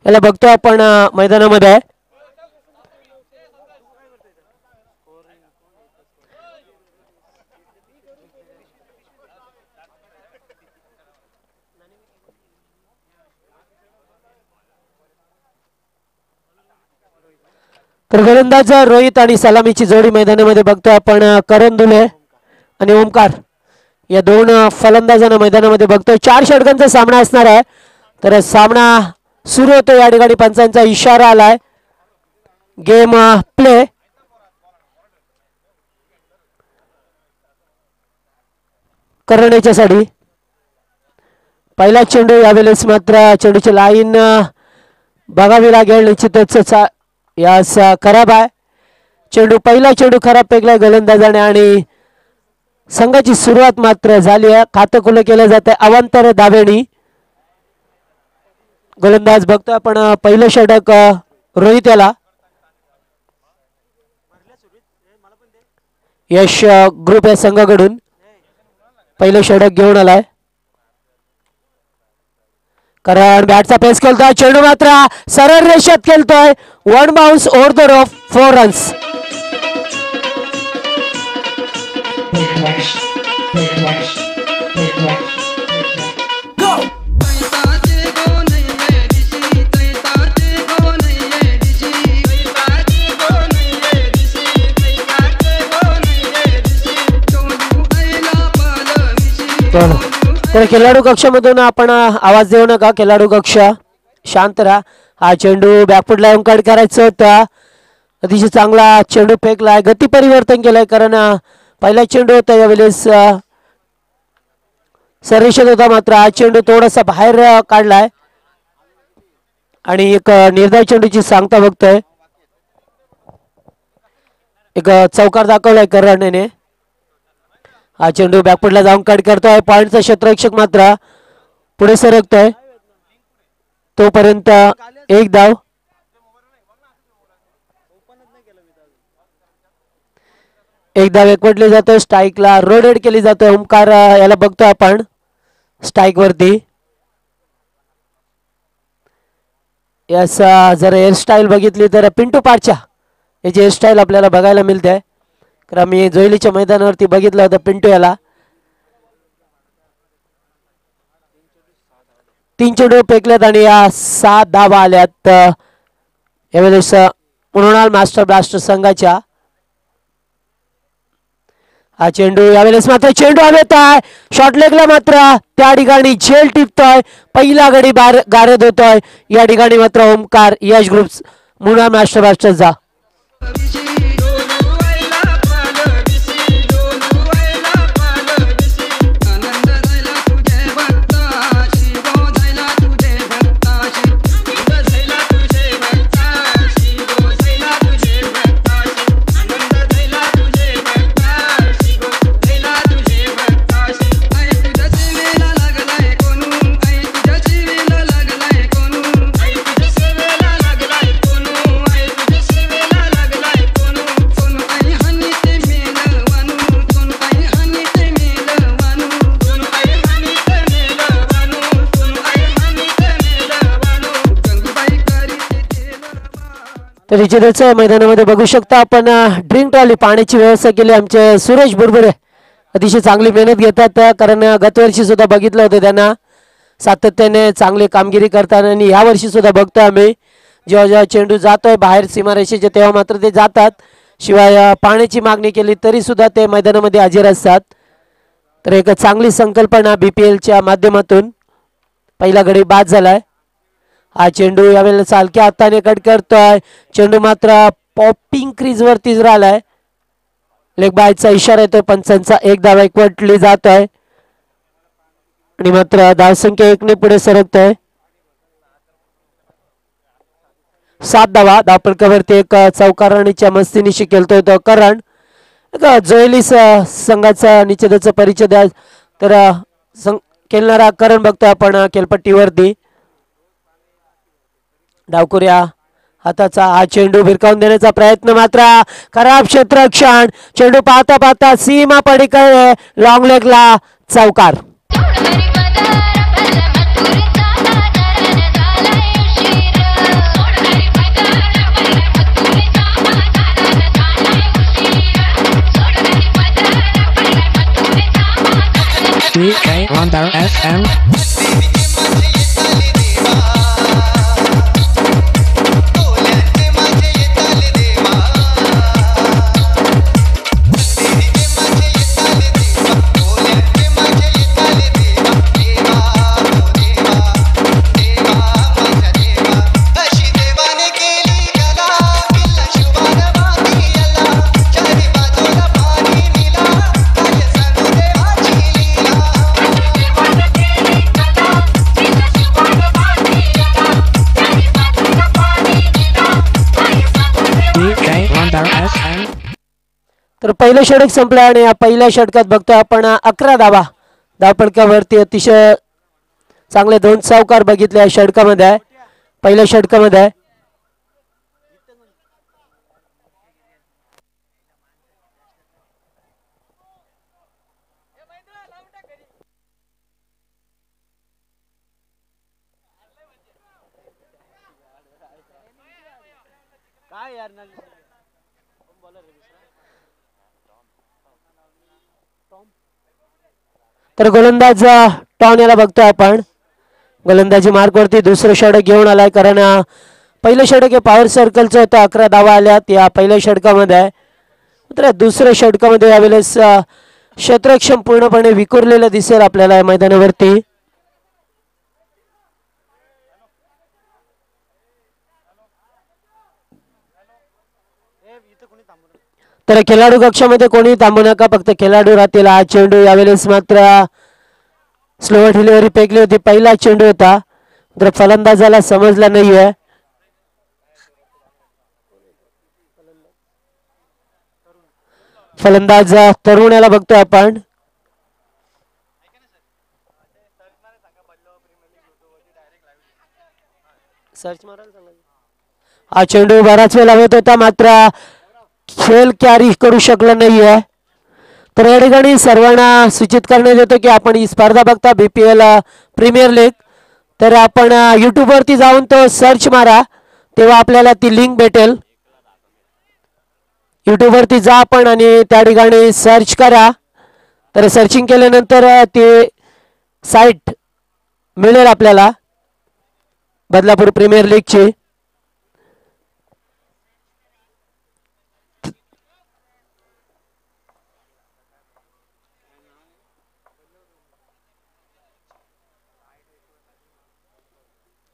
याला बघतो आपण मैदानामध्ये. तर गोलंदाज रोहित आणि सलामीची जोडी मैदानामध्ये बघतो आपण. करण दुले आणि ओमकार या दोन फलंदाजांना मैदानामध्ये बघतोय. 4 षटकांचा सामना असणार आहे. तर सामना सुरू होतो. या ठिकाणी पंचांचा इशारा आलाय. Game play. करण याच्यासाठी पहिला चेंडू. यावेळेस मात्र चेंडूची लाईन बघावी लागेल. निश्चितच यास खराब आहे चेंडू. पहिला चेंडू खराब फेकलाय गोलंदाजाने आणि संघाची सुरुवात मात्र झाली आहे. खातं खुलं केलं जात आहे अवांतर दावेनी. गोलंदाज बघतो आपण. पहिलं षटक रोहित याला. यश ग्रुप या संघाकडून पहिलं षटक घेऊन आलाय. कारण बॅटचा पेस खेळतोय. चेंडू मात्र सरळ रेषेत खेळतोय. 1 bounce over the rough 4 runs. तर खेळाडू कक्षामधून आपण आवाज देऊ नका. खेळाडू कक्ष शांत राहा. हा चेंडू बॅकफुटला येऊन कट करायचा होता. अतिशय चांगला चेंडू फेकलाय. गती परिवर्तन केलंय कारण पहिला चेंडू होता यावेळेस सररेषेत होता. मात्र हा चेंडू थोडासा बाहेर काढलाय आणि एक निर्धाव चेंडूची सांगता बघतोय. एक चौकार दाखवलाय करणने. हा चेंडू बॅकफुटला जाऊन कट करतोय. पॉइंटचा क्षेत्ररक्षक मात्र पुढे सरकतोय. तोपर्यंत एक धाव. एक धाव एकवटली जाते. स्ट्राईकला रोटेट केली जाते. ओमकार याला बघतोय आपण स्ट्राईक वरती. यास जर हेअरस्टाईल बघितली तर पिंटू पारच्या याची हेअरस्टाईल आपल्याला बघायला मिळते. कारण मी जोईलीच्या मैदानावरती बघितलं होतं पिंटू याला. 3 चेंडू फेकल्यात आणि या 7 धावा आल्यात यावेळेस मृणाल मास्टर ब्लास्टर संघाच्या. हा चेंडू यावेळेस मात्र चेंडू हवेत आहे. शॉर्ट लेगला मात्र त्या ठिकाणी झेल टिपतोय. पहिला गडी गारद होतोय. या ठिकाणी मात्र ओमकार यश ग्रुप्स मृणाल मास्टर ब्लास्टरचा. तर निश्चितच मैदानामध्ये बघू शकता आपण ड्रिंक ट्रॉली पाण्याची व्यवस्था केली. आमचे सुरेश बुरबुरे अतिशय चांगली मेहनत घेतात. कारण गतवर्षी सुद्धा बघितलं होतं त्यांना सातत्याने चांगली कामगिरी करताना आणि या वर्षी सुद्धा बघतोय आम्ही जेव्हा जेव्हा चेंडू जातोय बाहेर सीमारेषेचे तेव्हा मात्र ते जातात. शिवाय पाण्याची मागणी केली तरी सुद्धा ते मैदानामध्ये हजर असतात. तर एक चांगली संकल्पना BPLच्या माध्यमातून पहिला गडी बाद झालाय. हा चेंडू यावेळेला चालक्या हाताने कट करतोय. चेंडू मात्र पॉपिंग क्रीज वरतीच राहिलाय. लेग बायचा इशारा येतोय पंचांचा. एक धाव एकवटली जात आहे आणि मात्र धावसंख्या 1 ने पुढे सरकतोय. 7 धावा. धावफलकावरती एक चौकारणीच्या मस्तीनिशी खेळतोय तो करण. जोईली संघाचा निश्चितच परिचय द्या. तर खेळणारा करण बघतोय आपण खेळपट्टीवरती. डावकुऱ्या हाताचा हा चेंडू भिरकावून देण्याचा प्रयत्न मात्र खराब क्षेत्ररक्षण. चेंडू पाहता पाहता सीमा पलीकडे लॉंग लेगला चौकार. Wonder FM. तर पहिलं षटक संपलं आणि या पहिल्या षटकात बघतोय आपण 11 धावा. धावपळकावरती अतिशय चांगले 2 चौकार बघितले या षटकामध्ये आहे. पहिल्या षटकामध्ये आहे. तर गोलंदाज टॉन याला बघतोय आपण. गोलंदाजी मार्कवरती दुसरं षटक घेऊन आलाय कारण पहिलं षटक हे पॉवर सर्कलचं होतं. 11 धावा आल्यात या पहिल्या षटकामध्ये आहे. तर दुसऱ्या षटकामध्ये यावेळेस क्षेत्ररक्षण पूर्णपणे विखुरलेलं दिसेल आपल्याला या मैदानावरती. तर खेळाडू कक्षामध्ये कोणी थांबू नका, फक्त खेळाडू राहतील. हा चेंडू यावेळेस मात्र स्लोअर डिलिव्हरी फेकली होती. पहिला चेंडू होता तर फलंदाजाला समजला नाहीये. फलंदाज तरुण याला बघतोय आपण. हा चेंडू बराच वेळ लावत होता मात्र खेळ कॅरी करू शकला नाहीये. तर या ठिकाणी सर्वांना सूचित करण्यात येतं की आपण ही स्पर्धा बघता BPL प्रीमियर लीग. तर आपण यूट्यूबवरती जाऊन तो सर्च मारा तेव्हा आपल्याला ती लिंक भेटेल. यूट्यूबवरती जा आपण आणि त्या ठिकाणी सर्च करा. तर सर्चिंग केल्यानंतर ते साईट मिळेल आपल्याला बदलापूर प्रीमियर लीगची.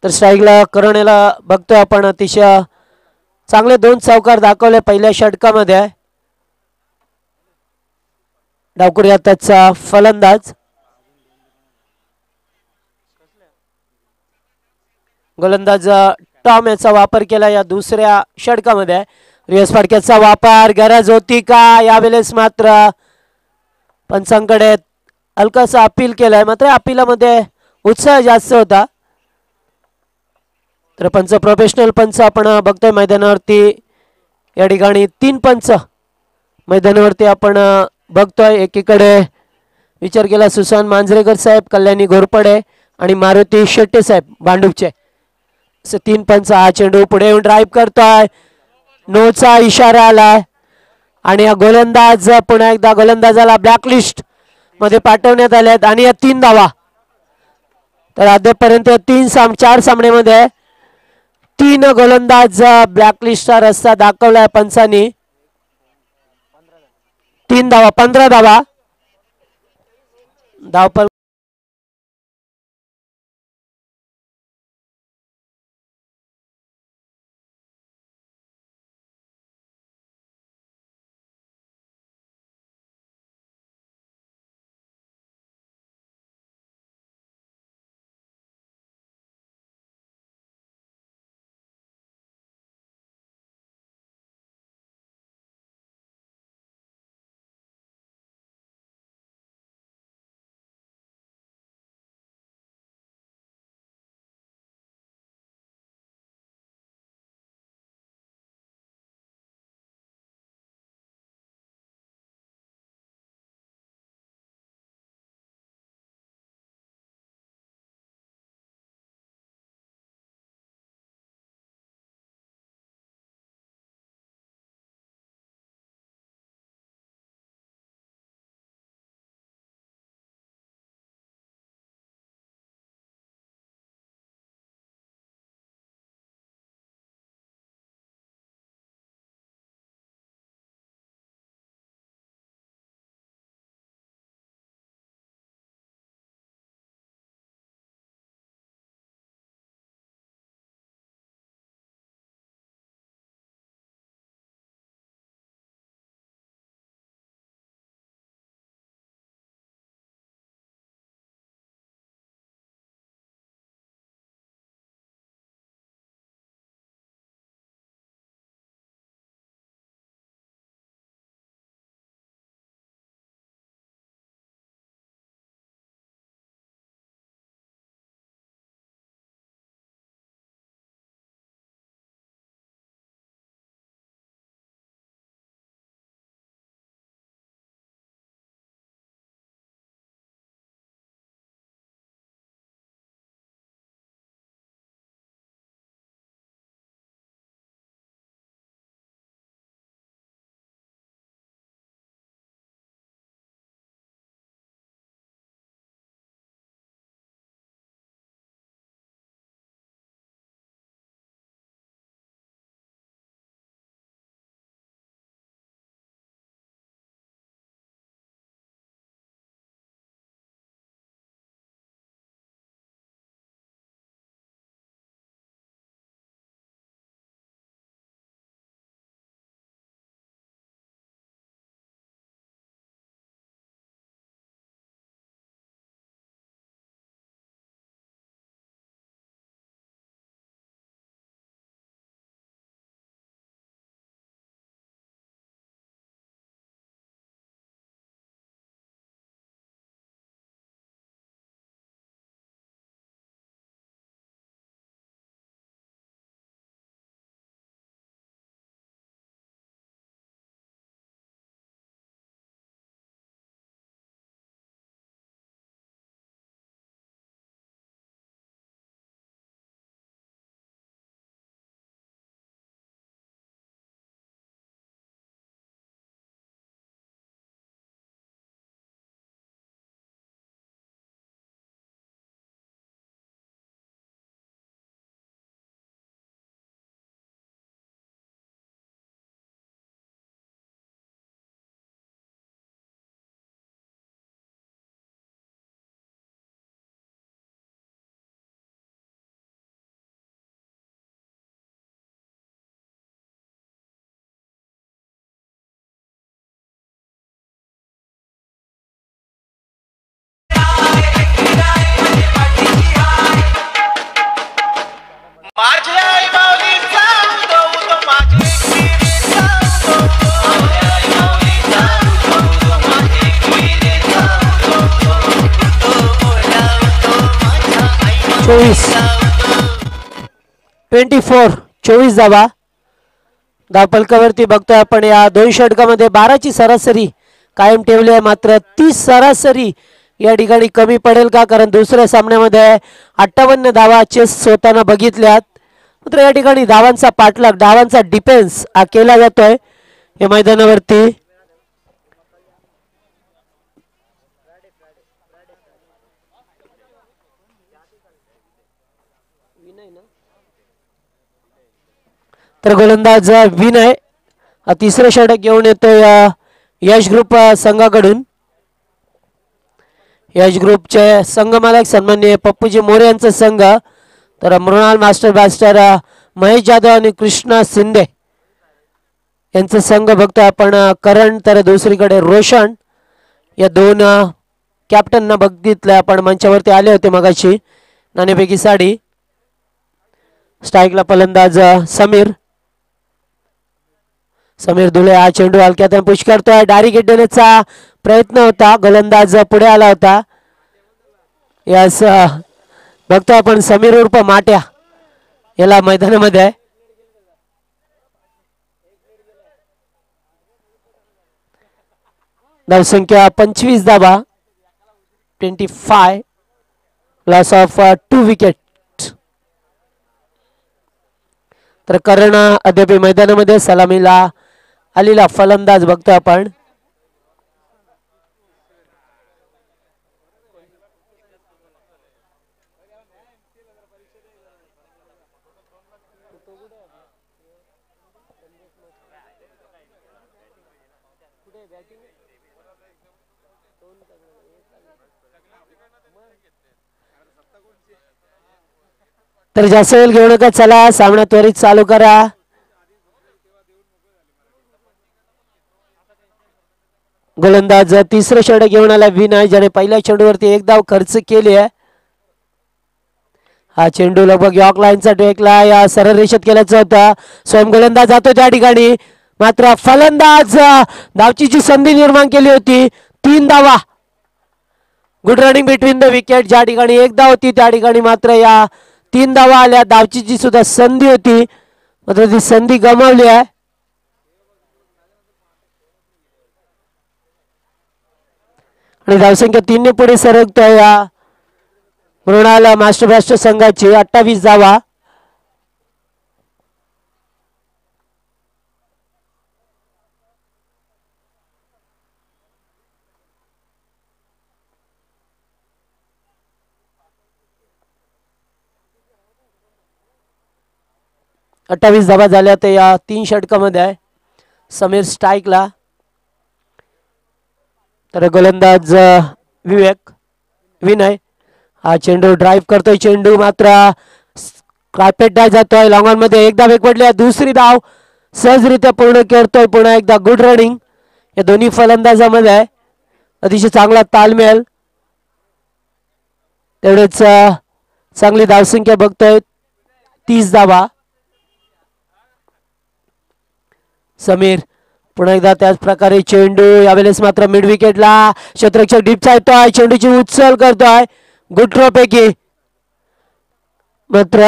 तर स्ट्राईकला करण याला बघतोय आपण. अतिशय चांगले 2 चौकार दाखवले पहिल्या षटकामध्ये. डावखुरी हाताचा फलंदाज. गोलंदाज टॉम याचा वापर केला या दुसऱ्या षटकामध्ये. रिवर्स फटक्याचा वापर गरज होती का यावेळेस मात्र पंचांकडे हलकासा अपील केलाय मात्र अपिलामध्ये उत्साह जास्त होता. तर पंच प्रोफेशनल पंच आपण बघतोय मैदानावरती. या ठिकाणी 3 पंच मैदानावरती आपण बघतोय. एकीकडे विचार केला सुशांत मांजरेकर साहेब, कल्याणी घोरपडे आणि मारुती शेट्टे साहेब भांडूपचे. 3 पंच. हा चेंडू पुढे येऊन ड्राईव्ह करतोय. नोचा इशारा आलाय आणि हा गोलंदाज पुन्हा एकदा गोलंदाजाला ब्लॅकलिस्ट मध्ये पाठवण्यात आल्यात आणि या 3 धावा. तर अद्यापर्यंत 4 सामन्यामध्ये 3 गोलंदाज ब्लॅकलिस्टचा रस्ता दाखवलाय पंचांनी. 3 धावा, 15 धावा. धावपल चोवीस 24 धावा धावफलकावरती बघतोय आपण या दोन षटकामध्ये 12ची सरासरी कायम ठेवली आहे, मात्र 30 सरासरी या ठिकाणी कमी पडेल का, कारण दुसऱ्या सामन्यामध्ये 58 धावा चेस होताना बघितल्यात, मात्र या ठिकाणी धावांचा पाठलाग धावांचा डिफेन्स हा केला जातोय या मैदानावरती. तर गोलंदाज विनय तिसरे षटक घेऊन येतोय यश ग्रुप संघाकडून. यश ग्रुपचे संघ मालक सन्माननीय पप्पूजी मोरे यांचा संघ, तर मृणाल मास्टर महेश जाधव आणि कृष्णा शिंदे यांचा संघ बघतोय आपण. करण तर दुसरीकडे रोशन या दोन कॅप्टनना बघितलं आपण, मंचावरती आले होते मगाशी नाणेफेकी साडी. स्ट्राईकला फलंदाज समीर धुले हा चेंडू हलक्यात पुश करतोय, डायरेक्ट देण्याचा प्रयत्न होता, गोलंदाज पुढे आला होता. यास बघतो आपण समीर उर्फ माट्या याला मैदानामध्ये आहे. धावसंख्या 25 धावा 25 लॉस ऑफ 2 विकेट. तर करण अद्याप मैदानामध्ये सलामीला आलेला फलंदाज बघतो आपण. तर जास्त वेळ घेऊ नका, चला सामना त्वरित चालू करा. गोलंदाज तिसरे षटक घेऊन आला विनय, ज्याने पहिल्या चेंडूवरती एक धाव खर्च केली आहे. हा चेंडू लगभग यॉर्क लाईनचा टेकला या सरळ रेषेत केल्याचा होता. स्वयं गोलंदाज जातो त्या ठिकाणी, मात्र फलंदाज धावची जी संधी निर्माण केली होती 3 धावा. Good running between the wicket, ज्या ठिकाणी एक धाव होती त्या ठिकाणी मात्र या 3 धावा आल्या. धावची जी सुद्धा संधी होती मात्र ती संधी गमावली आहे. आणि धावसंख्या 3 ने पुढे सरकतोय या मृणाल मास्टर संघाची 28 धावा. धावा झाल्या तर या 3 षटकामध्ये आहे. समीर स्ट्राईकला, तर गोलंदाज विनय हा चेंडू ड्राईव्ह करतोय, चेंडू मात्र कार्पेट डाय जातोय लॉंग ऑन मध्ये. एक धाव एक पडली, दुसरी धाव सहजरित्या पूर्ण करतोय. पुन्हा एकदा गुड रनिंग या दोन्ही फलंदाजामध्ये आहे. अतिशय चांगला तालमेल, तेवढेच चांगली धावसंख्या बघतोय 30 धावा. समीर पुन्हा एकदा त्याच प्रकारे चेंडू, यावेळेस मात्र मिड विकेटला क्षेत्ररक्षक डीपचा येतोय, चेंडूची उचल करतोय गुड थ्रो पैकी, मात्र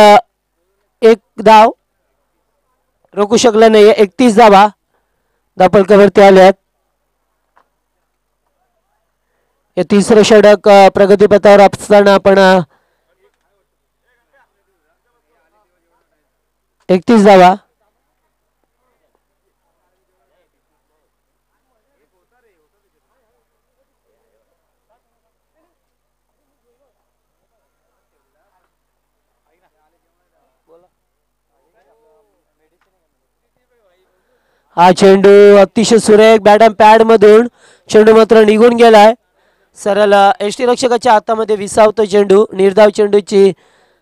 एक धाव रोखू शकला नाही. 31 धावा धावफलकावरती आल्यात. हे तिसरं षटक प्रगतीपथावर असताना आपण 31 धावा. हा चेंडू अतिशय सुरेख बॅट अँड पॅड मधून चेंडू मात्र निघून गेलाय. सरळ एष्टी रक्षकाच्या हातामध्ये विसावतो चेंडू. निर्धाव चेंडूची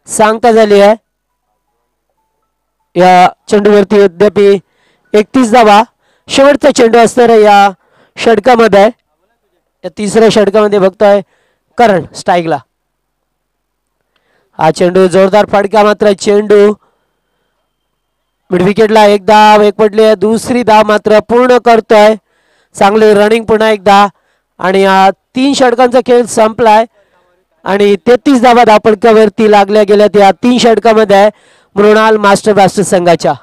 सांगता झाली आहे. या चेंडूवरती अद्याप 31 धावा. शेवटचा चेंडू असणार या षटकामध्ये. या तिसऱ्या षटकामध्ये बघतोय करण स्ट्राईकला. हा चेंडू जोरदार फटका, मात्र चेंडू मिड विकेटला एक धाव, एक पडली, दुसरी धाव मात्र पूर्ण करतोय. चांगली रनिंग पुन्हा एकदा आणि 3 षटकांचा खेळ संपलाय आणि 33 धावा धावपडक्यावरती लागल्या गेल्या त्या 3 षटकामध्ये मृणाल मास्टर ब्लास्टर संघाच्या.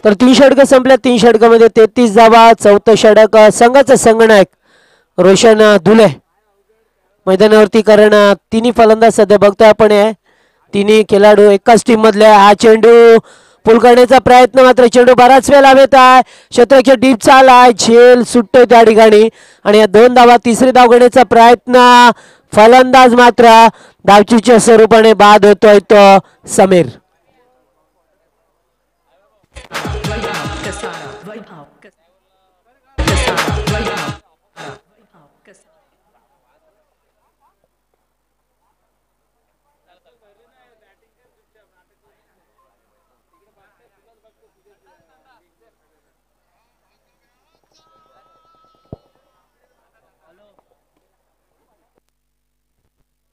तर 3 षटक संपल्या. 3 षटकामध्ये 33 धावा. चौथं षटक संघाचा संगणक रोशन धुले मैदानावरती, कारण तिन्ही फलंदाज सध्या बघतोय आपण. तिन्ही खेळाडू एकाच टीम मधले. हा चेंडू पुल करण्याचा प्रयत्न, मात्र चेंडू बराच वेळ लावत आहे. क्षेत्रक्षे डीप चालाय, झेल सुटतोय त्या ठिकाणी आणि या 2 धावा. तिसरी धाव घेण्याचा प्रयत्न, फलंदाज मात्र धावचीच्या स्वरूपाने बाद होतोय तो समीर.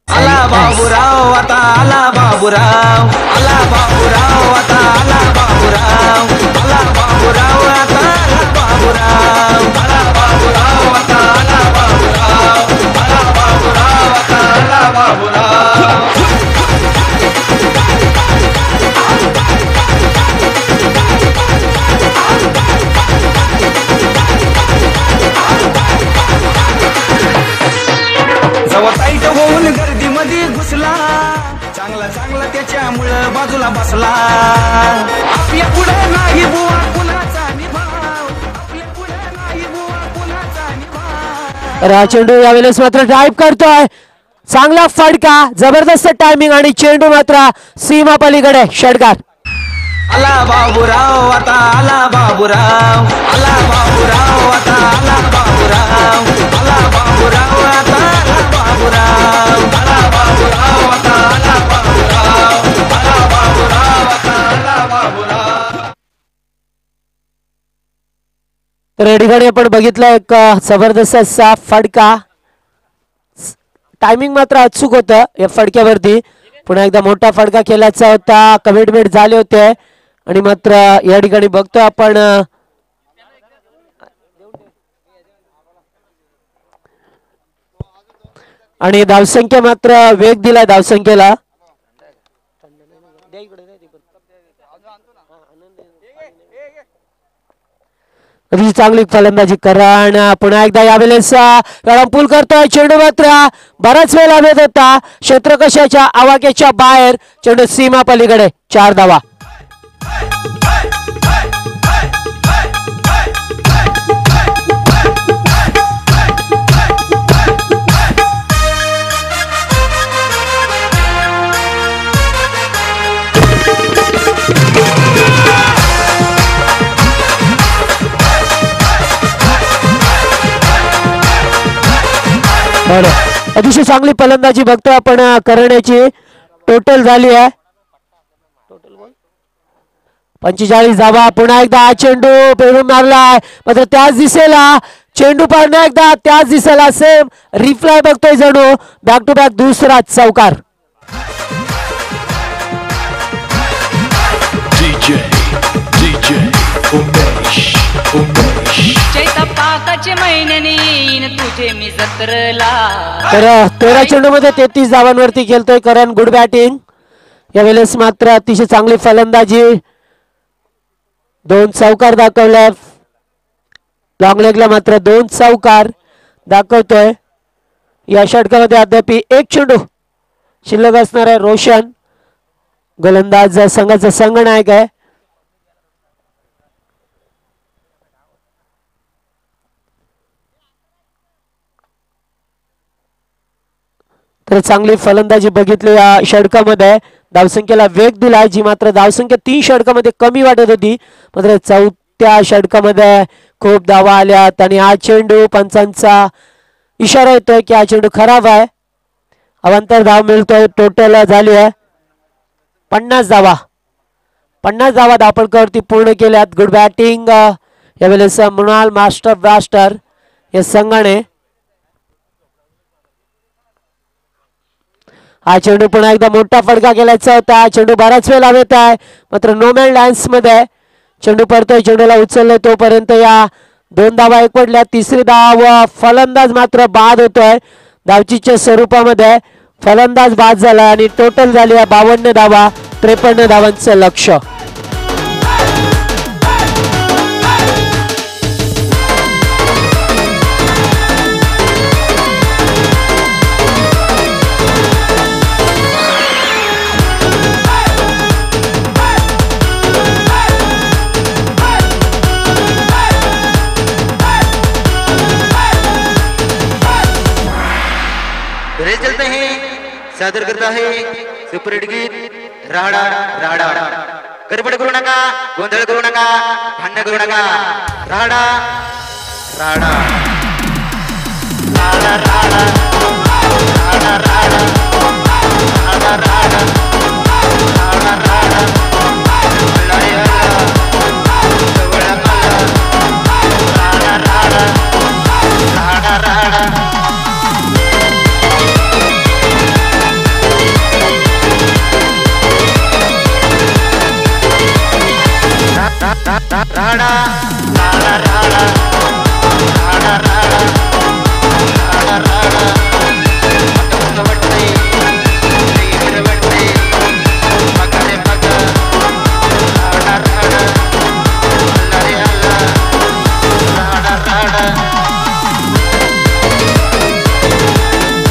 आला बाबूराव आता, आला बाबूराव, आला बाबूराव आता, आला बाबूराव, आला बाबूराव आता, आला बाबूराव, आला बाबूराव आता, आला बाबूराव, आला बाबूराव आता, आला बाबूराव. जवताईट होऊन गर्दीमध्ये घुसला, चांगला चांगला त्याच्यामुळं बाजूला बसला. आपल्या पुढे नाही बुवा कुणाचा निभाव, आपल्या पुढे नाही बुवा कुणाचा निभाव. चेंडू यावेळेस मात्र ड्राईव्ह करतोय. चांगला फटका, जबरदस्त टायमिंग आणि चेंडू मात्र सीमा पलीकडे षटकार. आला बाबूराव आता, आला बाबूराव, आला बाबूराव आता, आला बाबूराव, आला बाबूराव आता, आला बाबूराव, आला बाबूराव आता, आला बाबूराव, आला बाबूराव आता, आला बाबूराव. तर या ठिकाणी आपण बघितलं एक जबरदस्त असा फटका. टायमिंग मात्र अचूक होतं या फडक्यावरती. पुन्हा एकदा मोठा फटका केल्याचा होता, कमिटमेंट झाले होते आणि मात्र या ठिकाणी बघतोय आपण आणि धावसंख्या मात्र वेग दिलाय धावसंख्येला. चांगली फलंदाजी करण. पुन्हा एकदा यावेळेस पूल करतोय. चेंडू मात्र बराच वेळ लागत होता, क्षेत्रकशाच्या आवाक्याच्या बाहेर. चेंडू सीमा पलीकडे. 4 धावा. अतिशय चांगली फलंदाजी बघतोय आपण करण्याची. टोटल झाली आहे 45 धावा. पुन्हा एकदा चेंडू पेरून मारलाय, मात्र त्याच दिशेला चेंडू पुन्हा एकदा त्याच दिशेला सेम रिप्लाय बघतोय जणू बॅक टू बॅक दुसरा चौकार. चैतपाकाचे महिन्याने येईन तुझे मी जत्रला. तर 13 चेंडू मध्ये 33 धावांवरती खेळतोय करण. गुड बॅटिंग यावेळेस मात्र अतिशय चांगली फलंदाजी. 2 चौकार दाखवल्या. लॉंग लेगला मात्र 2 चौकार दाखवतोय. या षटकामध्ये अद्याप 1 चेंडू शिल्लक असणार आहे. रोशन गोलंदाज संघाचा संघनायक आहे. तर चांगली फलंदाजी बघितली या षटकामध्ये. धावसंख्येला वेग दिला जी मात्र धावसंख्या 3 षटकामध्ये कमी वाटत होती. मात्र 4थ्या षटकामध्ये खूप धावा आल्यात आणि हा चेंडू पंचांचा इशारा येतोय की हा चेंडू खराब आहे. अवांतर धाव मिळतोय. टोटल झाली आहे 50 धावा. 50 धावा धापडकरवरती पूर्ण केल्यात. गुड बॅटिंग यावेळेस मृणाल मास्टर ब्लास्टर या संघाने. हा चेंडू पुन्हा एकदा मोठा फटका केल्याचा होता. चेंडू बराच वेळ लावत आहे मात्र नो मॅन लँड्स मध्ये चेंडू पडतोय. चेंडूला उचलले तोपर्यंत या 2 धावा एकवटल्या. तिसरी धाव फलंदाज मात्र बाद होतोय. धावचीच्या स्वरूपामध्ये फलंदाज बाद झाला आणि टोटल झाली 52 धावा. 53 धावांचं लक्ष्य. चलते हैं सादर करता है सुपरहिट गीत राडा राडा. गडबड करू नका, गोंधळ करू नका, भांडण करू नका. राडा राडा राडा राडा राडा राडा राडा राडा राडा राडा अल्ला रे अल्ला जवळ आला. राडा राडा राडा राडा राडा राडा राडा राडा राडा राडा राडा मत वाटते रे वाटते बघा बघा. राडा राडा अल्ला रे अल्ला राडा राडा राडा राडा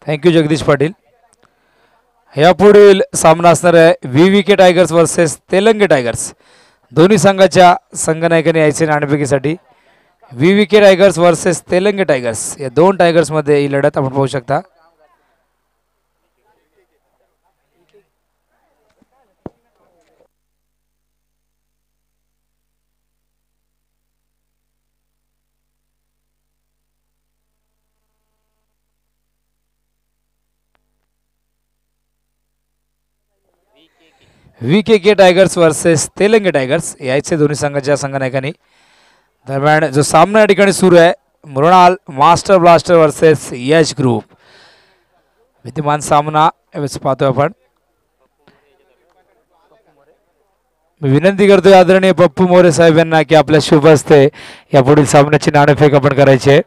थँक्यू जगदीश पाटील. यापुढील सामना असणार आहे VVK tigers versus Telange tigers. दोन्ही संघाच्या संघनायकांनी यायचे नाणेफेकीसाठी. VVK tigers versus Telange tigers या 2 टायगर्समध्ये ही लढत आपण पाहू शकता. VKK tigers versus Telange tigers यायचे दोन्ही संघाच्या संघनायकांनी. दरम्यान जो सामना या ठिकाणी सुरू आहे मृणाल मास्टर ब्लास्टर वर्सेस यश ग्रुप. विद्यमान सामना पाहतोय आपण. मी विनंती करतोय आदरणीय पप्पू मोरे साहेब यांना की आपल्या शुभ हस्ते या पुढील सामन्याची नाणेफेक आपण करायची आहे.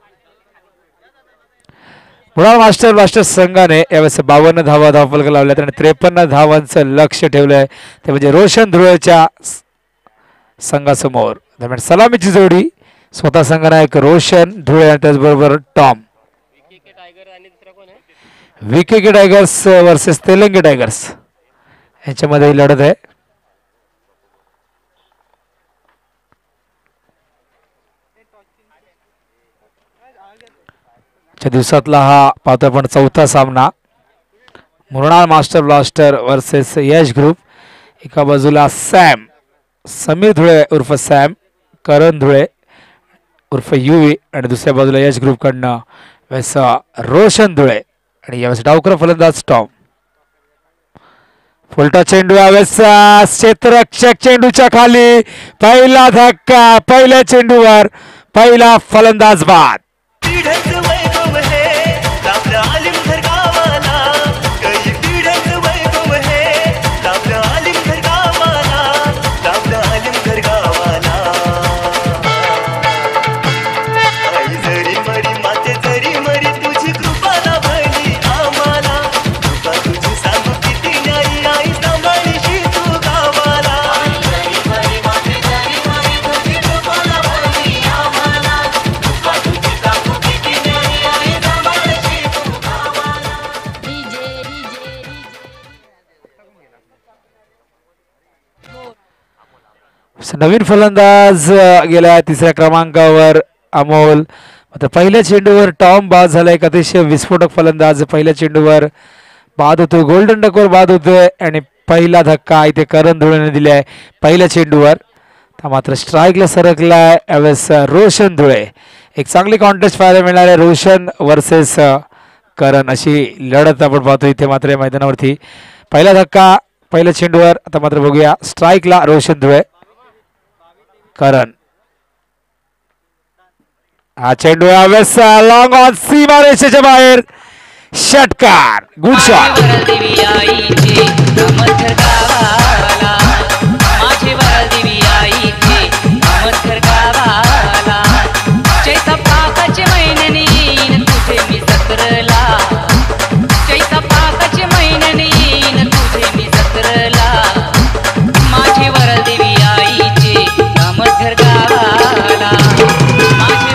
मुळा मास्टर ब्लास्टर संघाने यावेळेस 52 धावा धावफलक लावल्यात आणि 53 धावांचं लक्ष ठेवलंय ते म्हणजे रोशन धुळेच्या संघासमोर. दरम्यान सलामीची जोडी स्वतः संघनायक रोशन धुळे आणि त्याचबरोबर टॉम. विके टायगर्स वर्सेस तेलंगे टायगर्स यांच्यामध्ये ही लढत आहे. दिवसातला हा पाहतो आपण चौथा सामना. मृणाल मास्टर ब्लास्टर वर्सेस यश ग्रुप. एका बाजूला समीर धुळे उर्फ सॅम, करण धुळे उर्फ युवी आणि दुसऱ्या बाजूला यश ग्रुपकडनं वैसा रोशन धुळे आणि यावेळेस डावकर फलंदाज टॉम. फुलटा चेंडू यावेळेस क्षेत्ररक्षक चेंडूच्या खाली. पहिला धक्का, पहिल्या चेंडूवर पहिला फलंदाज बाद. नवीन फलंदाज गेल्या तिसऱ्या क्रमांकावर अमोल. मात्र पहिल्या चेंडूवर टॉम बाद झाला. एक अतिशय विस्फोटक फलंदाज पहिल्या चेंडूवर बाद होतो, गोल्डन डकवर बाद होतोय आणि पहिला धक्का इथे करण धुळेने दिलाय पहिल्या चेंडूवर. मात्र स्ट्राईकला सरकलाय यावेळेस रोशन धुळे. एक चांगली कॉन्टेस्ट पाहायला मिळणार आहे रोशन वर्सेस करण अशी लढत आपण पाहतो इथे मात्र या मैदानावरती. पहिला धक्का पहिल्या चेंडूवर. आता मात्र बघूया स्ट्राईकला रोशन धुळे, करण. हा चेंडू यावेळेस लॉंग ऑन सीमारेषेच्या बाहेर. षटकार, good shot.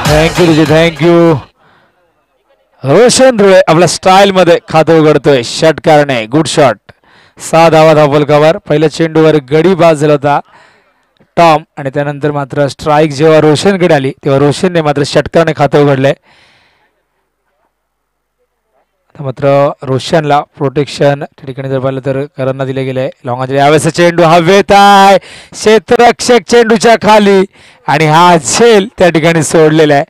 Thank you thank you. Roshan Dhule आपल्या स्टाईल मध्ये खातं उघडतोय षटकारने. Good shot. 6 धावा धावफलकावर. पहिल्या चेंडूवर गडी बाद झाला होता टॉम आणि त्यानंतर मात्र स्ट्राईक जेव्हा रोशनकडे आली तेव्हा रोशनने मात्र षटकारने खातं उघडलंय. मात्र रोशनला प्रोटेक्शन त्या ठिकाणी जर पाहिलं तर करणला दिले गेले. लॉंग यावेळेस चेंडू हवेत आहे, क्षेत्ररक्षक चेंडूच्या खाली आणि हा झेल त्या ठिकाणी सोडलेला आहे.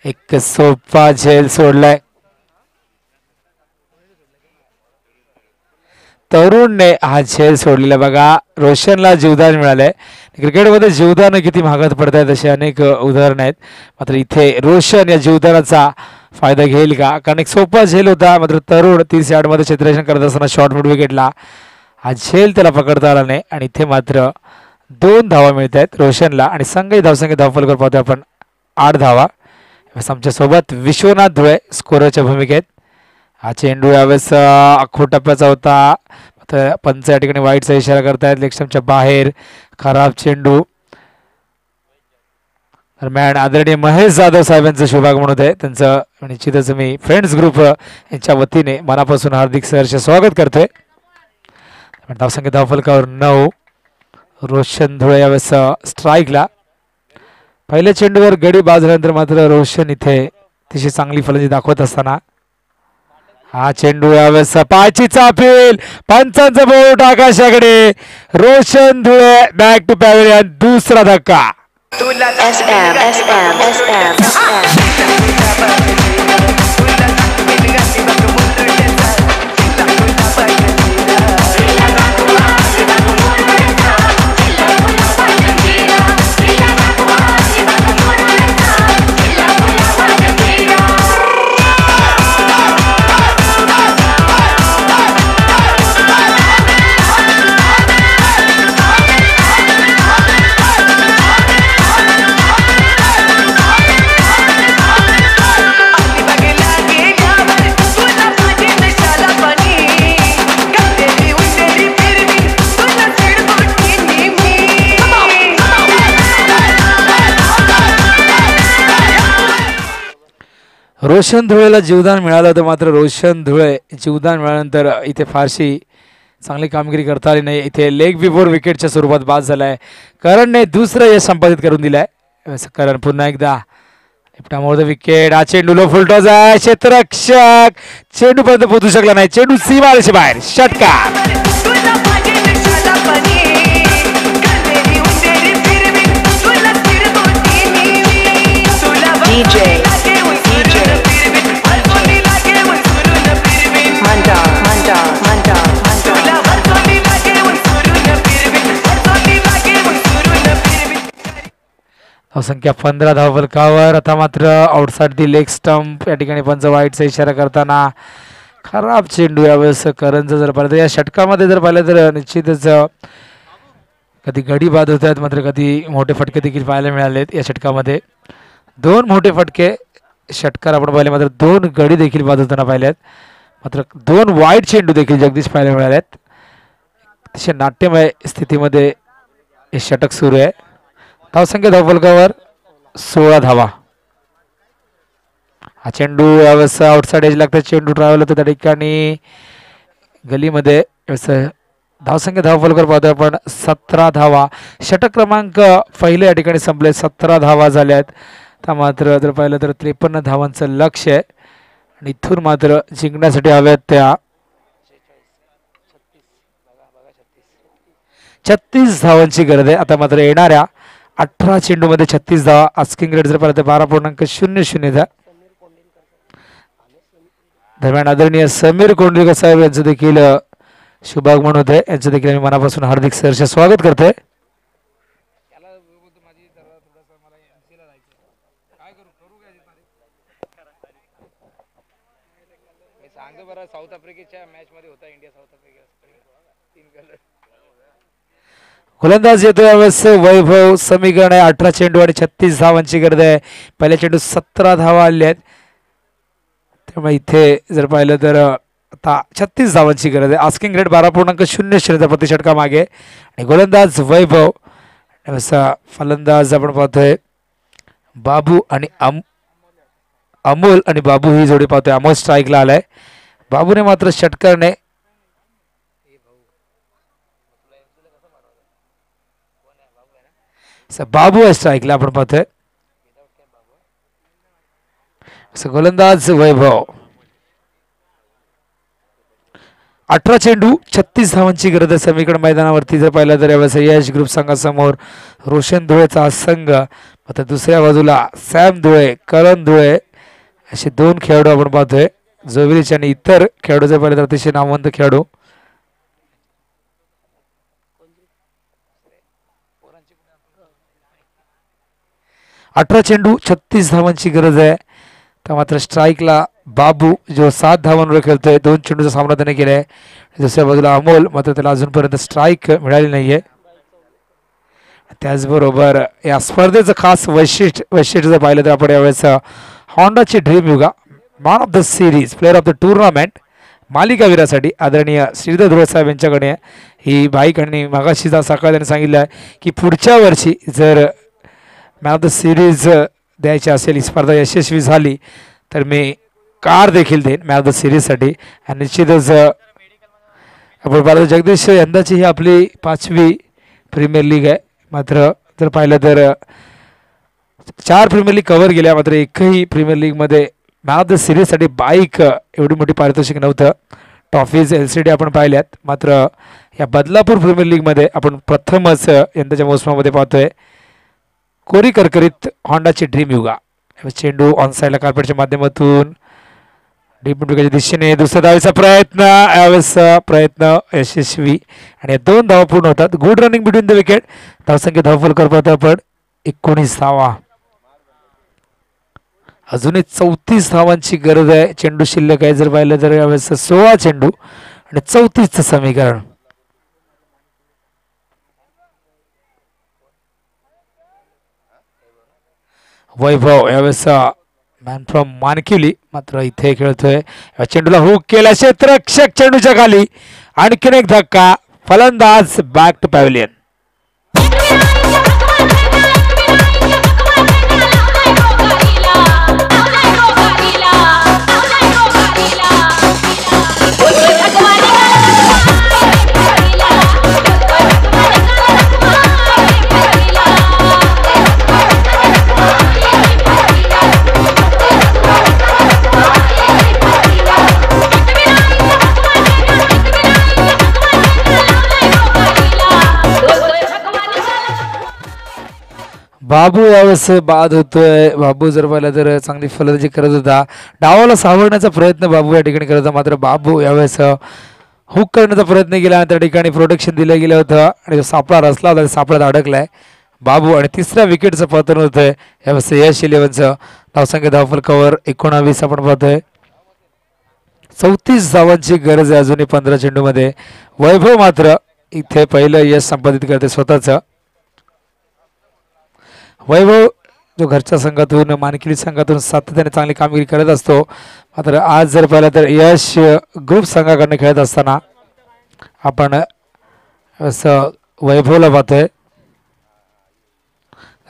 एक सोपा झेल सोडलाय. तरुणने हा झेल सोडलेला. बघा रोशनला जीवदान मिळालंय. क्रिकेटमध्ये जीवदान किती महागात पडत आहेत असे अनेक उदाहरण आहेत. मात्र इथे रोशन या जीवदानाचा फायदा घेईल का? कारण एक सोपा झेल होता. मात्र तरुण 30 यार्डमध्ये क्षेत्ररक्षण करत असताना शॉर्ट मिड विकेटला हा झेल त्याला पकडता आला नाही आणि इथे मात्र 2 धावा मिळत आहेत रोशनला आणि संघही धावसंख्या धावफलकावर पाहतो आपण 8 धावा. आमच्या सोबत विश्वनाथ धुळे स्कोररच्या भूमिकेत. हा चेंडू यावेळेस आखो टप्प्याचा होता. पंच या ठिकाणी वाईटचा इशारा करतायत. लेगस्टंपच्या बाहेर खराब चेंडू. दरम्यान आदरणीय महेश जाधव साहेबांचं शुभागमन होत आहे. त्यांचं निश्चितच मी फ्रेंड्स ग्रुप यांच्या वतीने मनापासून हार्दिक सहर्ष स्वागत करतोय. धावसंख्या धावफलकावर 9. रोशन धुळे यावेळेस स्ट्राईकला. पहिल्या चेंडूवर गडी बाद झाल्यानंतर मात्र रोशन इथे तिची चांगली फलंदाजी दाखवत असताना हा चेंडू यावेळेस पायची चापेल. पंचांचं बोट आकाशाकडे. Roshan Dhule back to pavilion. दुसरा धक्का. रोशन धुळेला जीवदान मिळालं होतं, मात्र रोशन धुळे जीवदान मिळाल्यानंतर इथे फारशी चांगली कामगिरी करता आली नाही. इथे लेग बिफोर विकेटच्या स्वरूपात बाद झाला आहे. करणने दुसरं यश संपादित करून दिलं आहे. करण पुन्हा एकदा लिफ्टामुळे विकेट. हा चेंडू लो फुलटॉस आहे. क्षेत्ररक्षक चेंडूपर्यंत पोहोचू शकला नाही. चेंडू सीमारेषे बाहेर. षटकार. संख्या 15 धावफलकावर. आता मात्र आउटसाइड दी लेग स्टंप या ठिकाणी पंच वाईटचा इशारा करताना खराब चेंडू यावेळेस करणचं जर पाहिलं तर या षटकामध्ये जर पाहिलं तर निश्चितच कधी गडी बाद होत आहेत, मात्र कधी मोठे फटके देखील पाहायला मिळालेत. या षटकामध्ये 2 मोठे फटके षटकार आपण पाहिले, मात्र 2 गडी देखील बाद होताना पाहिलेत. मात्र 2 वाईट चेंडू देखील जगदीश पाहायला मिळालेत. अतिशय नाट्यमय स्थितीमध्ये हे षटक सुरू आहे. धावसंख्या धावफलकावर 16 धावा. हा चेंडू यावेळेस आउटसाइड एज लागतात. चेंडू ट्रॅव्हल होतो त्या ठिकाणी गलीमध्ये. धावसंख्या धावफलकावर पाहतो आपण 17 धावा. षटक क्रमांक पहिले या ठिकाणी संपले. 17 धावा झाल्यात. त्या मात्र जर पाहिलं तर 53 धावांचं लक्ष आहे आणि इथून मात्र जिंकण्यासाठी हव्यात त्या 36 धावांची गरज आहे. आता मात्र येणाऱ्या 18 चेंडूमध्ये 36 धावा. आस्किंग रेट जर पाहिलं तर 12.00 दरम्यान आदरणीय समीर कोंडलीकर साहेब यांचं देखील शुभागमन होत आहे. यांचं देखील मी मनापासून हार्दिक सहर्ष स्वागत करतोय. साऊथ आफ्रिकेच्या मॅच मध्ये होता इंडिया साऊथ आफ्रिका. गोलंदाज येतो यावेळेस वैभव. समीकरण आहे 18 चेंडू आणि 36 धावांची गरज आहे. पहिल्या चेंडू 17 धावा आल्या आहेत. त्यामुळे इथे जर पाहिलं तर आता 36 धावांची गरज आहे. आस्किंग रेट 12.00 प्रति षटका मागे आणि गोलंदाज वैभव. फलंदाज आपण पाहतोय बाबू आणि अमोल आणि बाबू ही जोडी पाहतोय. अमोल स्ट्राईकला आलाय. बाबूने मात्र षटकारने बाबू आहे स्ट्राईकला आपण पाहतोय. गोलंदाज वैभव. 18 चेंडू 36 धावांची गरज आहे. समीकरण मैदानावरती जर पाहिलं तर यावेळेस यश ग्रुप संघासमोर रोशन धुळेचा हा संघ. आता दुसऱ्या बाजूला सॅम धुळे, करण धुळे असे 2 खेळाडू आपण पाहतोय. जोविलिच आणि इतर खेळाडू जर पाहिलं तर अतिशय नामवंत खेळाडू. अठरा चेंडू 36 धावांची गरज आहे. तर मात्र स्ट्राईकला बाबू जो 7 धावांवर खेळतोय. 2 चेंडूचा सामना त्याने केलाय. दुसऱ्या बाजूला अमोल मात्र त्याला अजूनपर्यंत स्ट्राईक मिळाली नाहीये. त्याचबरोबर या स्पर्धेचं खास वैशिष्ट्य जर पाहिलं तर आपण यावेळेस होंडाची dream Yuga man of the series player of the tournament मालिकावीरासाठी आदरणीय श्रीधर धुळे साहेब यांच्याकडे ही बाईक. आणि मागाशी सकाळी त्यांनी सांगितलं आहे की पुढच्या वर्षी जर मॅन ऑफ द सिरीज द्यायची असेल, ही स्पर्धा यशस्वी झाली तर मी कार देखील देईन मॅन ऑफ द सिरीजसाठी. आणि निश्चितच आपण पाहतो जगदीश यंदाची ही आपली 5वी प्रीमियर लीग आहे. मात्र जर पाहिलं तर 4 प्रीमियर लीग कव्हर केल्या, मात्र एकही प्रीमियर लीगमध्ये मॅन ऑफ द सिरीजसाठी बाईक एवढी मोठी पारितोषिक नव्हतं. ट्रॉफीज LCD आपण पाहिल्यात, मात्र या बदलापूर प्रीमियर लीगमध्ये आपण प्रथमच यंदाच्या मोसमामध्ये पाहतोय कोरी करकरीत होंडाची ड्रीम युगा. चेंडू ऑन साईडला कार्पेटच्या माध्यमातून डीप विकेटच्या दिशेने दुसऱ्या धावेचा प्रयत्न. यावेळेस प्रयत्न यशस्वी आणि 2 धावा पूर्ण होतात. Good running between the wicket. धावसंख्या धावफलकावर पाहतो आपण 19 धावा. अजूनही 34 धावांची गरज आहे. चेंडू शिल्लक आहे. जर पाहिलं तर यावेळेस 16 चेंडू आणि 34चं समीकरण. वैभव यावेळेस मॅन फ्रॉम मानकिवली मात्र इथे खेळतोय. चेंडूला हुक केला. क्षेत्ररक्षक चेंडूच्या खाली. आणखीन एक धक्का. फलंदाज बॅक टू पॅव्हिलियन. बाबू यावेळेस बाद होतोय. बाबू जर पाहिलं तर चांगली फलंदाजी करत होता. डावाला सावरण्याचा प्रयत्न बाबू या ठिकाणी करत होता, मात्र बाबू यावेळेस हुक करण्याचा प्रयत्न केला. त्या ठिकाणी प्रोटेक्शन दिलं गेलं होतं आणि जो सापळा रचला होता सापळ्यात अडकलाय बाबू आणि तिसऱ्या विकेटचं पतन होतंय यावेळेस यश 11चं. धावसंख्या धावफलकावर 19 आपण पाहतोय. 34 धावांची गरज आहे अजूनही 15 चेंडूमध्ये. वैभव मात्र इथे पहिलं यश संपादित करते स्वतःचं. वैभव जो घरच्या संघातून मानकिली संघातून सातत्याने चांगली कामगिरी करत असतो, मात्र आज जर पाहिलं तर यश ग्रुप संघाकडनं खेळत असताना आपण असं वैभवला पाहतोय.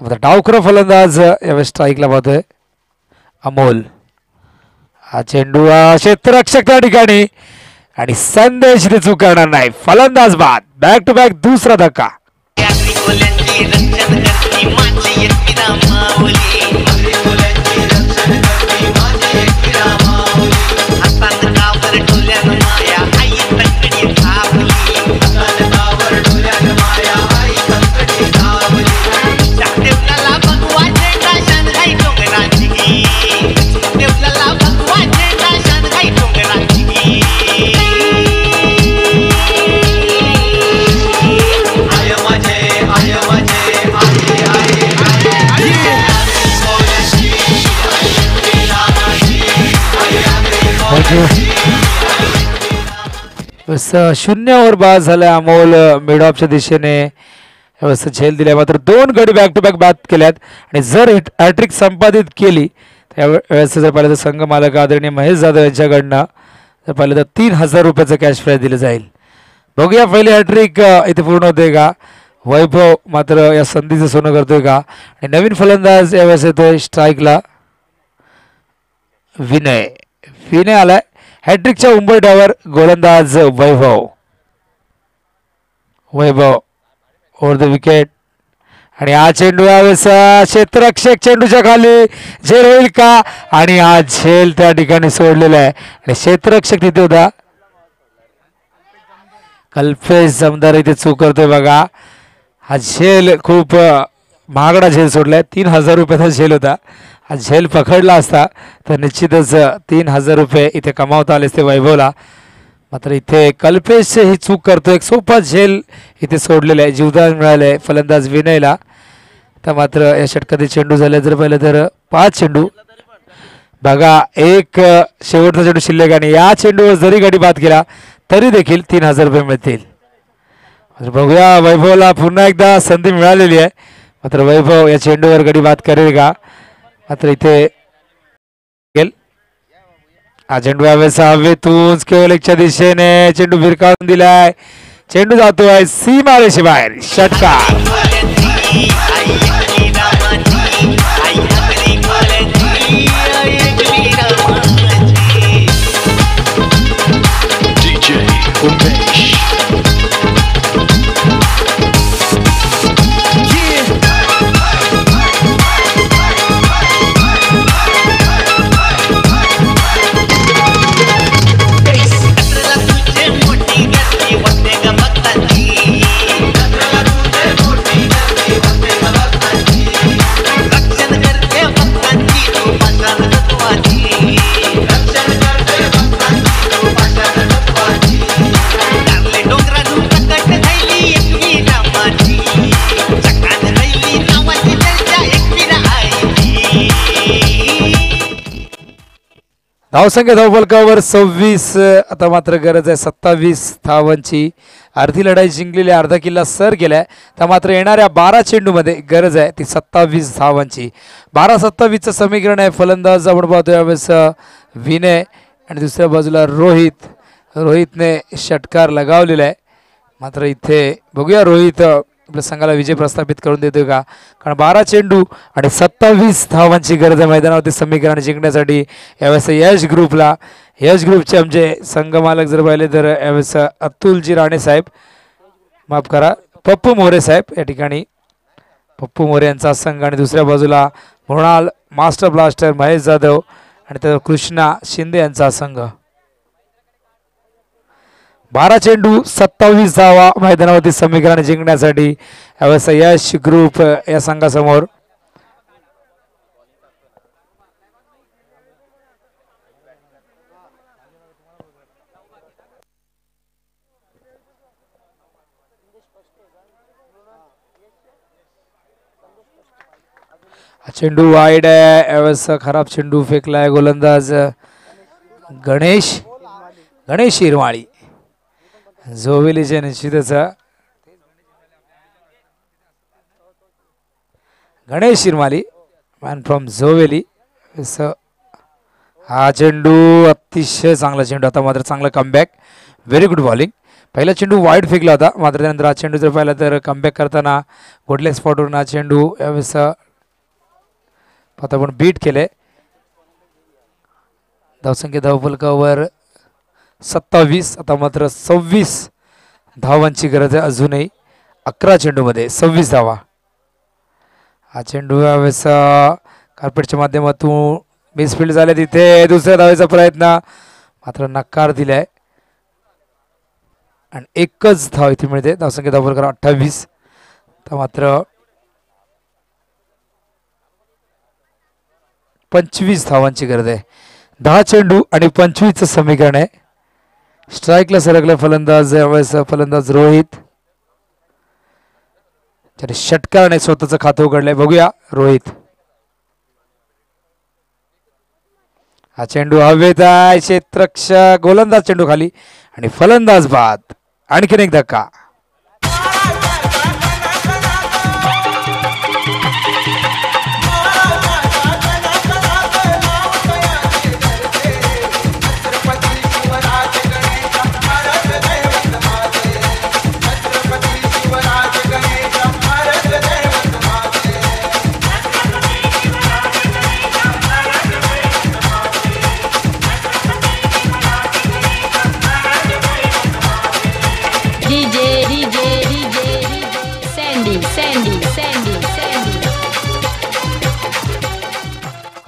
डावखुरा फलंदाज यावेळेस स्ट्राईकला पाहतोय अमोल. हा चेंडू क्षेत्ररक्षक त्या ठिकाणी आणि संदेश चुकणार नाही. फलंदाज बाद. बॅक टू बॅक दुसरा धक्का. शून्यावर बाद झालाय अमोल. मिड ऑफच्या दिशेने झेल दिल्या, मात्र 2 गडी बॅक टू बॅक बाद केल्यात आणि जर हॅट्रिक संपादित केली त्यावेळेस जर पाहिलं तर संघ मालक आदरणीय महेश जाधव यांच्याकडनं जर पाहिलं तर 3000 रुपयाचं कॅश प्राइज दिलं जाईल. बघूया पहिली हॅट्रिक इथे पूर्ण होते का. वैभव मात्र या संधीचं सोनं करतोय का. आणि नवीन फलंदाज यावेळेस येतोय स्ट्राईकला विनय. विनय आलाय हॅट्रिकच्या उंबरठ्यावर. गोलंदाज वैभव. वैभव ओव्हर द विकेट आणि हा चेंडू यावेळेस क्षेत्ररक्षक चेंडूच्या खाली झेल होईल का. आणि हा झेल त्या ठिकाणी सोडलेला आहे आणि क्षेत्ररक्षक तिथे होता. कल्पेश जमदार इथे चूक करतोय बघा. हा झेल खूप महागडा झेल सोडलाय. 3000 रुपयाचा झेल होता. हा झेल पकडला असता तर निश्चितच 3000 रुपये इथे कमावता आले असते वैभवला. मात्र इथे कल्पेश ही चूक करतो. एक सोपा झेल इथे सोडलेला आहे. जीवदान मिळालंय फलंदाज विनयला. तर मात्र या षटकातील चेंडू झाले जर पाहिलं तर 5 चेंडू बघा. एक शेवटचा चेंडू शिल्लक आणि या चेंडूवर जरी गडी बाद केला तरी देखील 3000 रुपये मिळतील. बघूया वैभवला पुन्हा एकदा संधी मिळालेली आहे. मात्र वैभव या चेंडूवर गडी बाद करेल का. मात्र इथे हा चेंडू यावेळेस हवेतून केवलच्या दिशेने चेंडू भिरकावून दिलाय. चेंडू जातोय सीमारेषे बाहेर. षटकार. धावसंख्या धावफलकावर 26. आता मात्र गरज आहे 27 धावांची. अर्धी लढाई जिंकलेली, अर्धा किल्ला सर केलाय. तर मात्र येणाऱ्या 12 चेंडूमध्ये गरज आहे ती 27 धावांची. 12-27चं समीकरण आहे. फलंदाज आपण पाहतो यावेळेस विनय आणि दुसऱ्या बाजूला रोहित. रोहितने षटकार लगावलेला आहे. मात्र इथे बघूया रोहित आपल्या संघाला विजय प्रस्थापित करून देतोय का. कारण 12 चेंडू आणि 27 धावांची गरज आहे मैदानावरती समीकरण जिंकण्यासाठी. यावेळेस यश ग्रुपला, यश ग्रुपचे आमचे संघ मालक जर पाहिले तर यावेळेस अतुलजी राणे साहेब, माफ करा पप्पू मोरे साहेब. या ठिकाणी पप्पू मोरे यांचा संघ आणि दुसऱ्या बाजूला मृणाल मास्टर ब्लास्टर महेश जाधव आणि त्या कृष्णा शिंदे यांचा संघ. 12 चेंडू 27 धावा मैदानावरती समीकरण जिंकण्यासाठी यावेळेस यश ग्रुप या संघासमोर. हा चेंडू वाईड आहे. यावेळेस खराब चेंडू फेकलाय गोलंदाज गणेश गणेश इरमाळी. जोवेलीचे निश्चितच गणेश इरमाली मॅन फ्रॉम जोवेली. हा चेंडू अतिशय चांगला चेंडू. आता मात्र चांगला कमबॅक. Very good bowling. पहिला चेंडू वाईड फेकला होता मात्र त्यानंतर हा चेंडू जर पाहिला तर कमबॅक करताना गोडले स्पॉटवरून हा चेंडू यावेळेस आता आपण बीट केले. धावसंख्या धावफलकावर 27. आता मात्र 26 धावांची गरज आहे अजूनही. 11 चेंडूमध्ये 26 धावा. हा चेंडू यावेळेस कार्पेटच्या माध्यमातून मिसफिल्ड झाले. तिथे दुसऱ्या धावेचा प्रयत्न मात्र नकार दिलाय आणि एकच धाव इथे मिळते. धावसंख्या धावफलकावर 28. तर मात्र 25 धावांची गरज आहे. 10 चेंडू आणि 25चं समीकरण आहे. स्ट्राईकला सरकला फलंदाज. यावेळेस फलंदाज रोहित त्याने षटकाराने स्वतःचं खातं उघडलंय. बघूया रोहित. हा चेंडू हवेत आहे. क्षेत्ररक्षक गोलंदाज चेंडू खाली आणि फलंदाज बाद. आणखीन एक धक्का.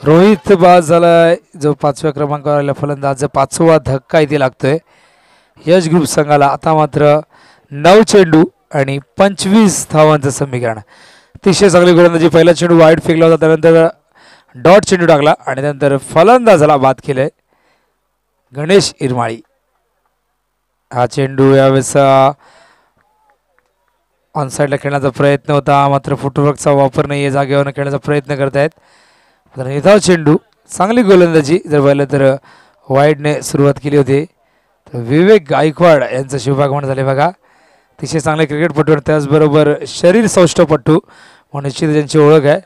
रोहित बाद झालाय. जो 5व्या क्रमांकावर आलेला फलंदाज. 5वा धक्का इथे लागतोय यश ग्रुप संघाला. आता मात्र 9 चेंडू आणि 25 धावांचं समीकरण. अतिशय चांगली गोलंदाजी. पहिला चेंडू वाईड फेकला होता त्यानंतर डॉट चेंडू टाकला आणि त्यानंतर फलंदाजाला बाद केलंय गणेश इरमाळी. हा चेंडू यावेळेस ऑन साईडला खेळण्याचा प्रयत्न होता मात्र फुटवर्कचा वापर नाही आहे. जागेवर खेळण्याचा प्रयत्न करतायत. निधाव चेंडू. चांगली गोलंदाजी जर पाहिलं तर वाईडने सुरुवात केली होती. तर विवेक गायकवाड यांचं शुभागमन झाले बघा. अतिशय चांगले क्रिकेटपटू आणि त्याचबरोबर शरीर सौष्ठवपटू म्हणून निश्चित त्यांची ओळख आहे.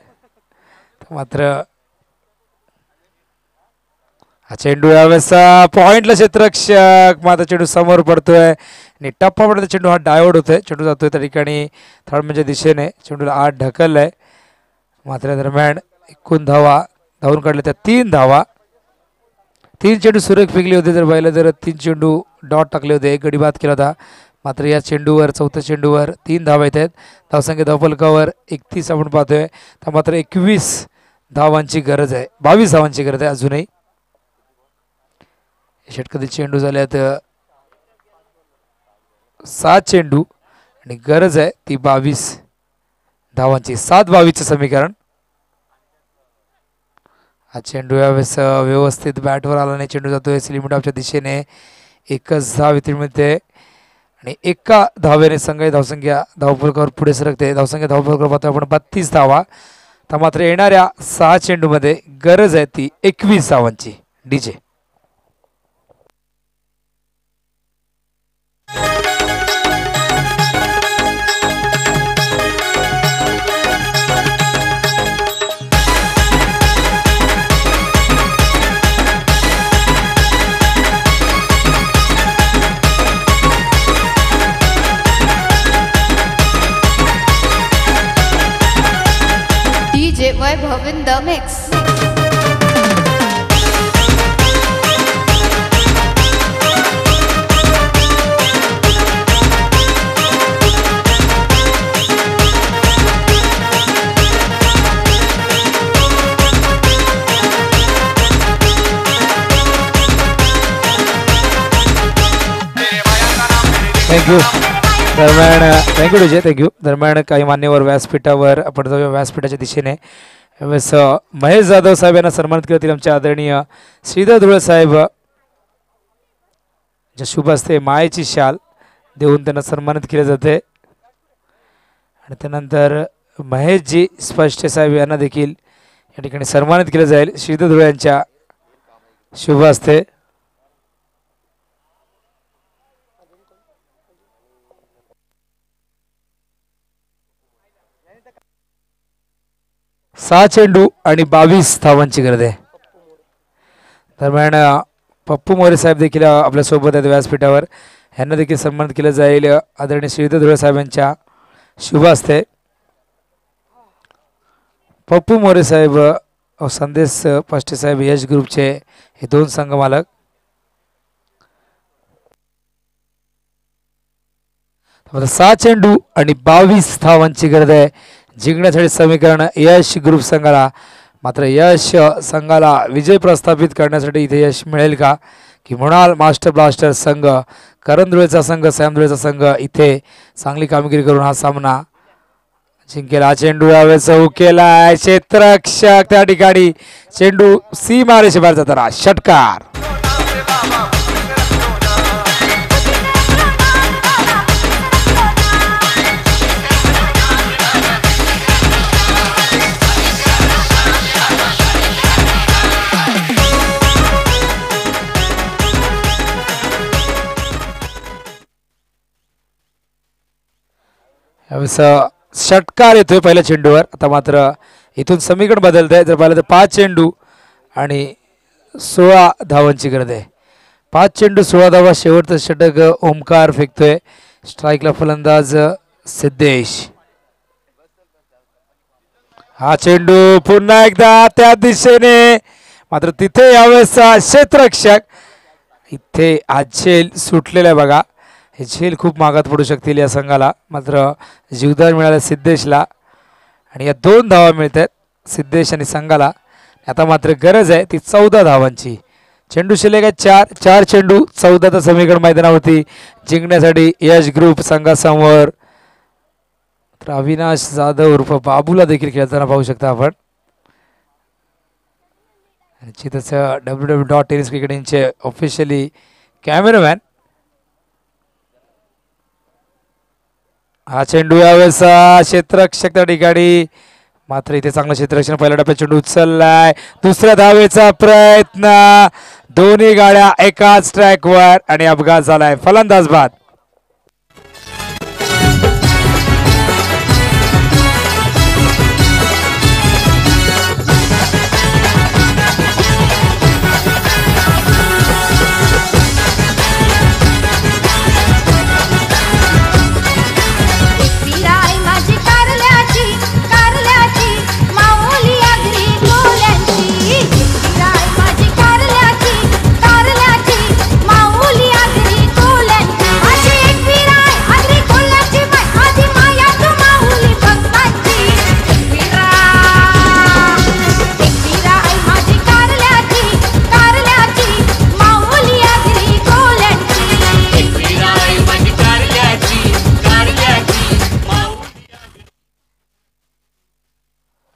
मात्र हा चेंडू यावेळेस पॉइंटला क्षेत्ररक्षक मात्र चेंडू समोर पडतोय आणि टप्पा पडतो चेंडू. हा डायवर्ट होतोय. चेंडू जातोय त्या ठिकाणी थर्डमॅनच्या दिशेने. चेंडूला आत ढकललाय मात्र दरम्यान एकूण धावा धावून काढल्या त्या 3 धावा. 3 चेंडू सुरेख फेकले होते जर पाहिलं तर 3 चेंडू डॉट टाकले होते. एक गडी बाद केला होता मात्र या चेंडूवर 4थ्या चेंडूवर 3 धावा येत आहेत. धावसंख्या धावफलकावर 31 आपण पाहतोय. तर मात्र 21 धावांची गरज आहे. 22 धावांची गरज आहे अजूनही. षटकातील चेंडू झाल्यात 7 चेंडू आणि गरज आहे ती 22 धावांची. 7-22चं समीकरण. हा चेंडू यावेळेस व्यवस्थित बॅटवर आला नाही. चेंडू जातोय लिमिट ऑफच्या दिशेने. एकच धाव इथे मिळते आणि एका धावेने संघाची धावसंख्या धावफलकावर पुढे सरकते. धावसंख्या धावफलकावर पाहतो आपण 32 धावा. तर मात्र येणाऱ्या 6 चेंडूमध्ये गरज आहे ती 21 धावांची. DJ Vaibhav in the mix. Thank you. दरम्यान थँक्यू डीजे. थँक्यू. दरम्यान काही मान्यवर व्यासपीठावर आपण जाऊया व्यासपीठाच्या दिशेने. यावेळेस महेश जाधव साहेब यांना सन्मानित करतील आमचे आदरणीय श्रीधर धुळे साहेब. ज्या शुभ असते मायेची शाल देऊन त्यांना सन्मानित केले जाते आणि त्यानंतर महेशजी स्पष्ट साहेब यांना देखील या ठिकाणी सन्मानित केलं जाईल श्रीधर धुळे यांच्या शुभ हस्ते. सहा चेंडू आणि 22 धावांची गरज आहे. दरम्यान पप्पू मोरे साहेब देखील आपल्या सोबत आहेत व्यासपीठावर. यांना देखील सन्मानित केलं जाईल आदरणीय श्रीधर धुळे साहेब यांच्या शुभ हस्ते. पप्पू मोरे साहेब संदेश पाष्टे साहेब यश ग्रुपचे हे दोन संघ मालक. सहा चेंडू आणि 22 धावांची गरज आहे जिंकण्यासाठी समीकरण यश ग्रुप संघाला. मात्र यश संघाला विजय प्रस्थापित करण्यासाठी इथे यश मिळेल का की मृणाल मास्टर ब्लास्टर संघ, करण धुळेचा संघ, सॅम धुळेचा संघ इथे चांगली कामगिरी करून हा सामना जिंकेल. हा चेंडू यावेळेस केलाय क्षेत्ररक्षक त्या ठिकाणी चेंडू सीमारेषे बाहेर जाताना षटकार. यावेळेस षटकार येतोय पहिल्या चेंडूवर. आता मात्र इथून समीकरण बदलत आहे. जर पाहिलं तर 5 चेंडू आणि 16 धावांची गरज आहे. 5 चेंडू 16 धावा. शेवटचं षटक ओमकार फेकतोय. स्ट्राईकला फलंदाज सिद्धेश. हा चेंडू पुन्हा एकदा त्या दिशेने, मात्र तिथे यावेळेस क्षेत्ररक्षक इथे झेल सुटलेला आहे बघा. हे झेल खूप मागात पडू शकतील या संघाला. मात्र जीवदान मिळालं सिद्धेशला आणि या 2 धावा मिळत आहेत सिद्धेश आणि संघाला. आता मात्र गरज आहे ती 14 धावांची. चेंडू शिल्लक आहे 4 चेंडू 14 समीकरण मैदानावरती जिंकण्यासाठी यश ग्रुप संघासमोर. तर अविनाश जाधव उर्फ बाबूला देखील खेळताना पाहू शकता आपण. निश्चितच www.tenniscricketचे ऑफिशियली कॅमेरामॅन. हा चेंडू यावेळेस क्षेत्ररक्षक त्या ठिकाणी, मात्र इथे चांगलं क्षेत्ररक्षण. पहिल्या टप्प्यात चेंडू उचललाय. दुसऱ्या धावेचा प्रयत्न. दोन्ही गाड्या एकाच ट्रॅकवर आणि अपघात झालाय. फलंदाज बाद.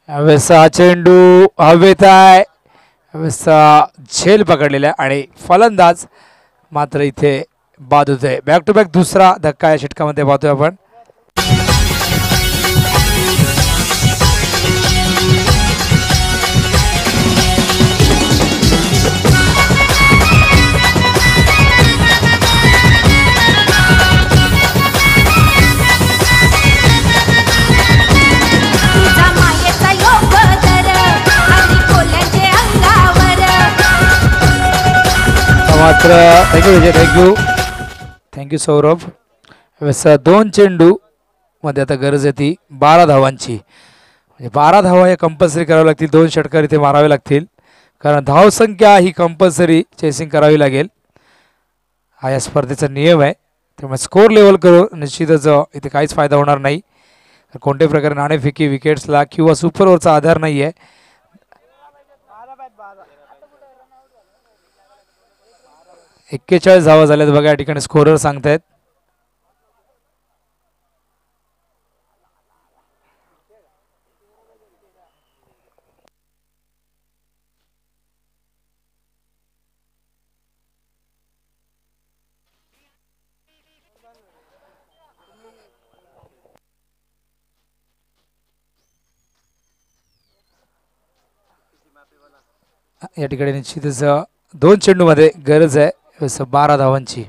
यावेळेस चेंडू हवेत आहे. यावेळेस झेल पकडलेला आणि फलंदाज मात्र इथे बाद होत आहे. बॅक टू बॅक दुसरा धक्का या षटकामध्ये पाहतोय आपण. मात्र थँक्यू विजय, थँक्यू सौरभ. 2 चेंडू मध्ये आता गरज आहे ती 12 धावांची. म्हणजे 12 धावा या कंपल्सरी कराव्या लागतील. 2 षटकार इथे मारावे लागतील कारण धावसंख्या ही कंपल्सरी चेसिंग करावी लागेल. हा या स्पर्धेचा नियम आहे. त्यामुळे स्कोर लेवल करून निश्चितच इथे काहीच फायदा होणार नाही. कोणत्याही प्रकारे नाणेफेकी, विकेट्सला किंवा सुपर ओव्हरचा आधार नाही आहे. 41 धावा झाल्यात बघा या ठिकाणी स्कोरर सांगतायत. या ठिकाणी निश्चितच 2 चेंडूमध्ये गरज आहे 12 धावांची.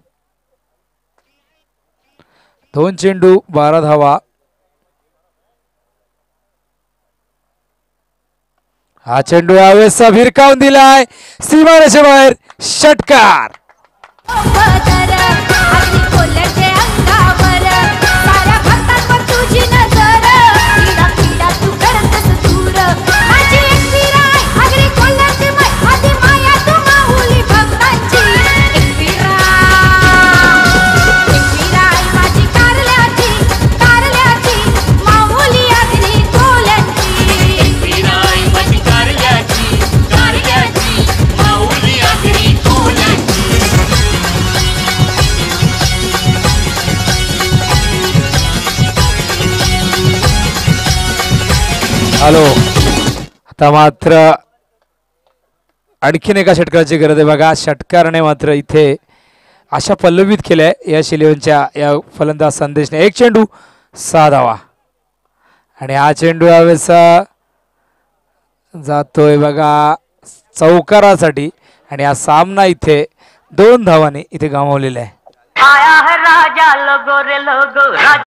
2 चेंडू 12 धावा. हा चेंडू यावेळेस भिरकावून दिलाय सीमारेषे बाहेर. षटकार. हॅलो. आता मात्र आणखीन एका षटकाराची गरज आहे बघा. षटकारने मात्र इथे अशा पल्लवित केल्या यश इलेव्हनच्या या फलंदाज संदेशने. 1 चेंडू 6 धावा आणि हा चेंडू यावेळेस जातोय बघा चौकारासाठी आणि हा सामना इथे 2 धावांनी इथे गमावलेला आहे. आया है राजा लोगो रे लोगो.